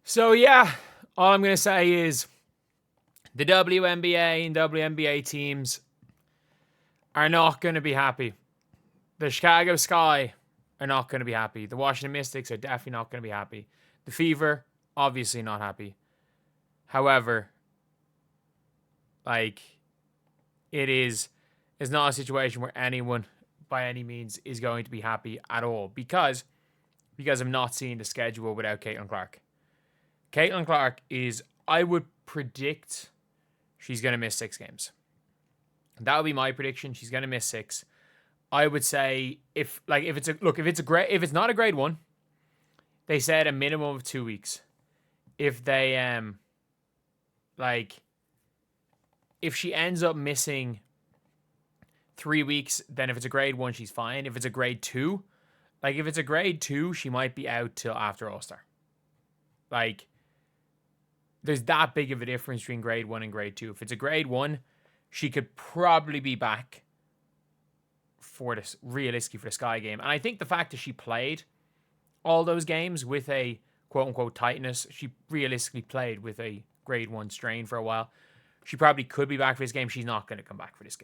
So yeah, all I'm going to say is the WNBA and WNBA teams are not going to be happy. The Chicago Sky are not going to be happy. The Washington Mystics are definitely not going to be happy. The Fever, obviously not happy. However, like, it is not a situation where anyone by any means is going to be happy at all because I'm not seeing the schedule without Caitlin Clark. Caitlin Clark is, I would predict she's going to miss 6 games. That would be my prediction. She's going to miss 6. I would say if it's not a grade 1, they said a minimum of 2 weeks. If they if she ends up missing 3 weeks, then if it's a grade 1, she's fine. If it's a grade 2, she might be out till after All-Star. There's that big of a difference between grade 1 and grade 2. If it's a grade 1, she could probably be back realistically for the Sky game. And I think the fact that she played all those games with a quote-unquote tightness, she realistically played with a grade 1 strain for a while. She probably could be back for this game. She's not going to come back for this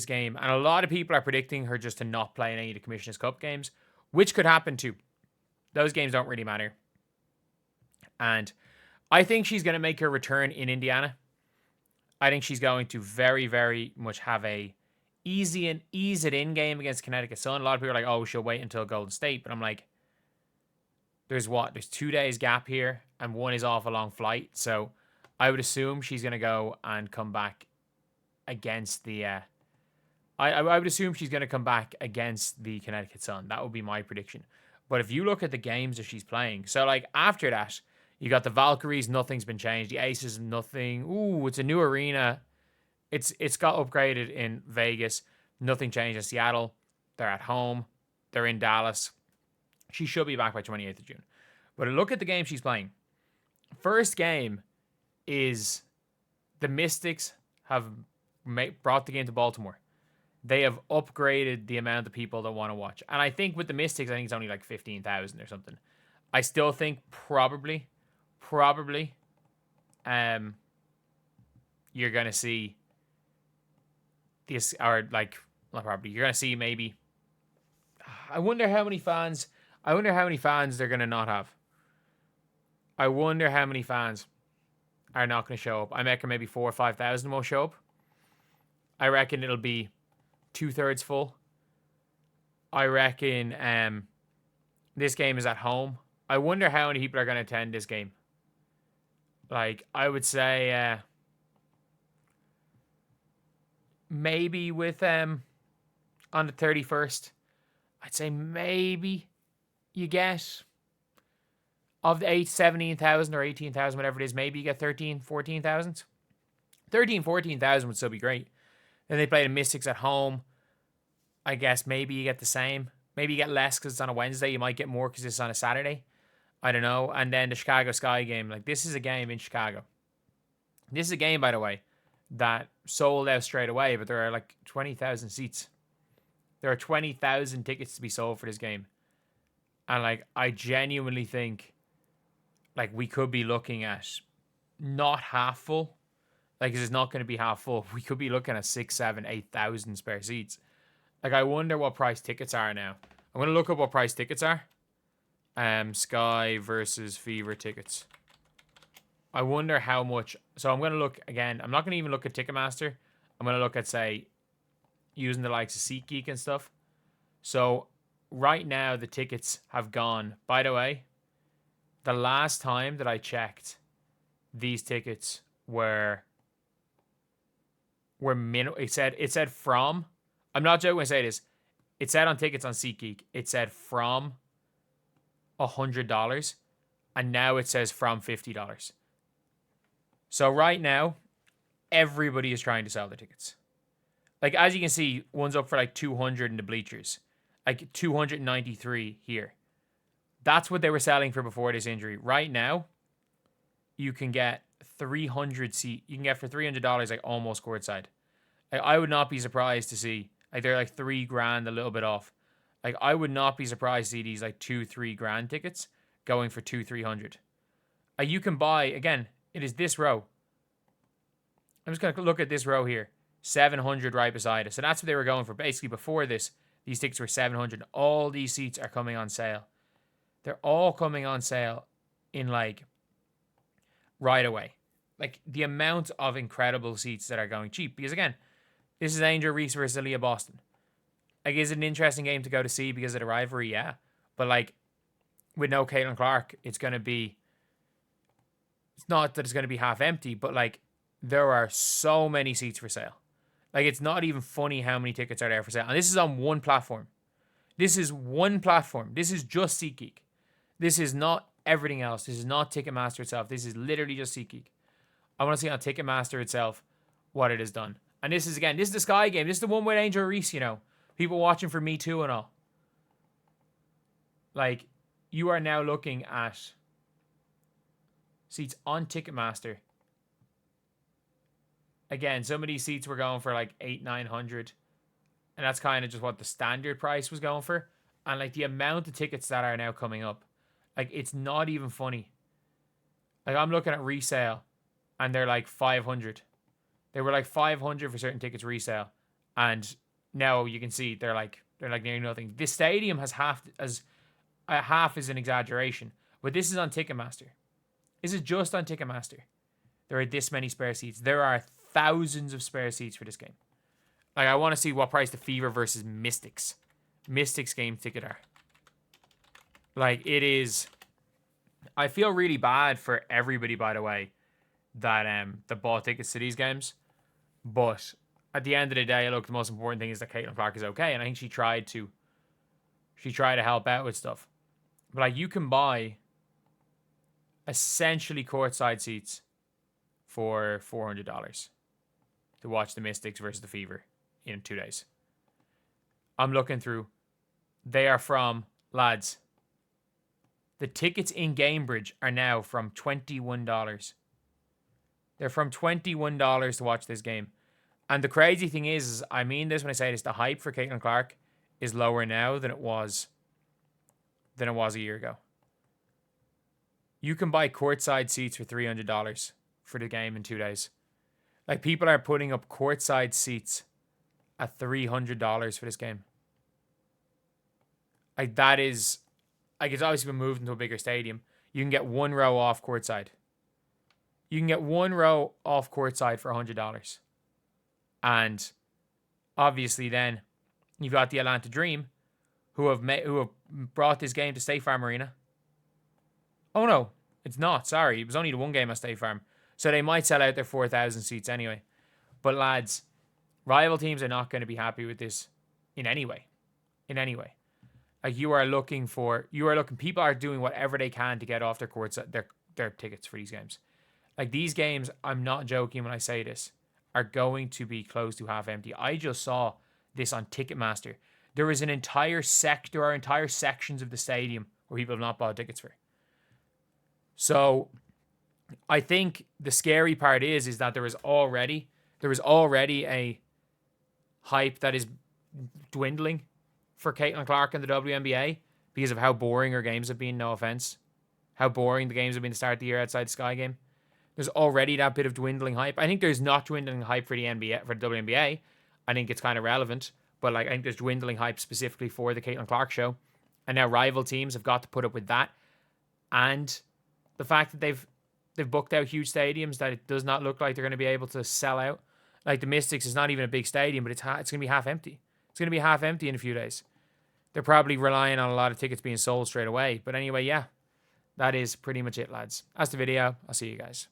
game. And a lot of people are predicting her just to not play in any of the Commissioner's Cup games, which could happen too. Those games don't really matter. And I think she's going to make her return in Indiana. I think she's going to very, very much have a ease it in game against Connecticut Sun. A lot of people are like, oh, she'll wait until Golden State. But I'm like, there's 2 days gap here, and one is off a long flight. So I would assume she's going to go and come back against the... I would assume she's going to come back against the Connecticut Sun. That would be my prediction. But if you look at the games that she's playing, so after that, you got the Valkyries, nothing's been changed. The Aces, nothing. Ooh, it's a new arena. It's got upgraded in Vegas. Nothing changed in Seattle. They're at home. They're in Dallas. She should be back by 28th of June. But look at the game she's playing. First game is the Mystics have brought the game to Baltimore. They have upgraded the amount of people that want to watch. And I think with the Mystics, I think it's only 15,000 or something. I still think probably, you're going to see this, or not probably, you're going to see maybe, I wonder how many fans they're going to not have. I wonder how many fans are not going to show up. I reckon maybe 4,000 or 5,000 will show up. I reckon it'll be 2/3 full. I reckon this game is at home. I wonder how many people are going to attend this game. I would say maybe with on the 31st, I'd say maybe you get of the 17,000 or 18,000, whatever it is, maybe you get 13,000, 14,000. 13,000, 14,000 would still be great. Then they play the Mystics at home. I guess maybe you get the same. Maybe you get less because it's on a Wednesday. You might get more because it's on a Saturday. I don't know. And then the Chicago Sky game. This is a game in Chicago. This is a game, by the way, that sold out straight away, but there are 20,000 seats. There are 20,000 tickets to be sold for this game. And I genuinely think we could be looking at not half full. Because it's not going to be half full. We could be looking at 6,000, 7,000, 8,000 spare seats. I wonder what price tickets are now. I'm going to look up what price tickets are. Sky versus Fever tickets. I wonder how much. So I'm going to look again. I'm not going to even look at Ticketmaster. I'm going to look at, say, using the likes of SeatGeek and stuff. So right now the tickets have gone. By the way, the last time that I checked, these tickets were it said from, I'm not joking when I say this, it said on tickets on SeatGeek, it said from $100, and now it says from $50. So right now, everybody is trying to sell their tickets. As you can see, one's up for 200 in the bleachers, 293 here. That's what they were selling for before this injury. Right now, you can get 300 seat. You can get for $300 almost courtside. I would not be surprised to see they're $3,000 a little bit off. I would not be surprised to see these $2-3 grand tickets going for 200-300. You can buy, again, it is this row. I'm just going to look at this row here. 700 right beside us. So that's what they were going for. Basically, before this, these tickets were 700. All these seats are coming on sale. They're all coming on sale in like right away. Like the amount of incredible seats that are going cheap. Because again, this is Angel Reese versus Aaliyah Boston. Like, is it an interesting game to go to see because of the rivalry? Yeah. But like, with no Caitlin Clark, it's not that it's going to be half empty, but like, there are so many seats for sale. Like, it's not even funny how many tickets are there for sale. And this is on one platform. This is one platform. This is just SeatGeek. This is not everything else. This is not Ticketmaster itself. This is literally just SeatGeek. I want to see on Ticketmaster itself what it has done. And this is, again, this is the Sky game. This is the one with Angel Reese, you know. People watching for Me Too and all. Like, you are now looking at seats on Ticketmaster. Again, some of these seats were going for like 800-900. And that's kind of just what the standard price was going for. And like the amount of tickets that are now coming up, like it's not even funny. Like I'm looking at resale and they're like 500. They were like 500 for certain tickets resale. And now you can see they're like nearly nothing. This stadium has half is an exaggeration. But this is on Ticketmaster. This is just on Ticketmaster. There are this many spare seats. There are thousands of spare seats for this game. Like, I want to see what price the Fever versus Mystics game ticket are. Like, it is... I feel really bad for everybody, by the way, that bought tickets to these games. But at the end of the day, look, the most important thing is that Caitlin Clark is okay. And I think she tried to help out with stuff. But, like, you can buy essentially courtside seats for $400 to watch the Mystics versus the Fever in 2 days. I'm looking through. They are from, lads, the tickets in Gamebridge are now from $21. They're from $21 to watch this game. And the crazy thing is I mean this when I say this, the hype for Caitlin Clark is lower now than it was a year ago. You can buy courtside seats for $300 for the game in 2 days. Like, people are putting up courtside seats at $300 for this game. Like, that is... Like, it's obviously been moved into a bigger stadium. You can get one row off courtside. You can get one row off courtside for $100. And obviously then, you've got the Atlanta Dream, who have brought this game to State Farm Arena. Oh, no. It's not. Sorry. It was only the one game at State Farm. So they might sell out their 4,000 seats anyway. But lads, rival teams are not going to be happy with this in any way. In any way. Like, people are doing whatever they can to get off their courts, their tickets for these games. Like, these games, I'm not joking when I say this, are going to be close to half empty. I just saw this on Ticketmaster. There are entire sections of the stadium where people have not bought tickets for. So I think the scary part is that there is already a hype that is dwindling for Caitlin Clark in the WNBA because of how boring her games have been, no offense. How boring the games have been to start the year outside the Sky game. There's already that bit of dwindling hype. I think there's not dwindling hype for the NBA, for the WNBA. I think it's kind of relevant, but like, I think there's dwindling hype specifically for the Caitlin Clark show. And now rival teams have got to put up with that. And the fact that they've booked out huge stadiums that it does not look like they're going to be able to sell out. Like, the Mystics is not even a big stadium, but it's going to be half empty. It's going to be half empty in a few days. They're probably relying on a lot of tickets being sold straight away. But anyway, yeah, that is pretty much it, lads. That's the video. I'll see you guys.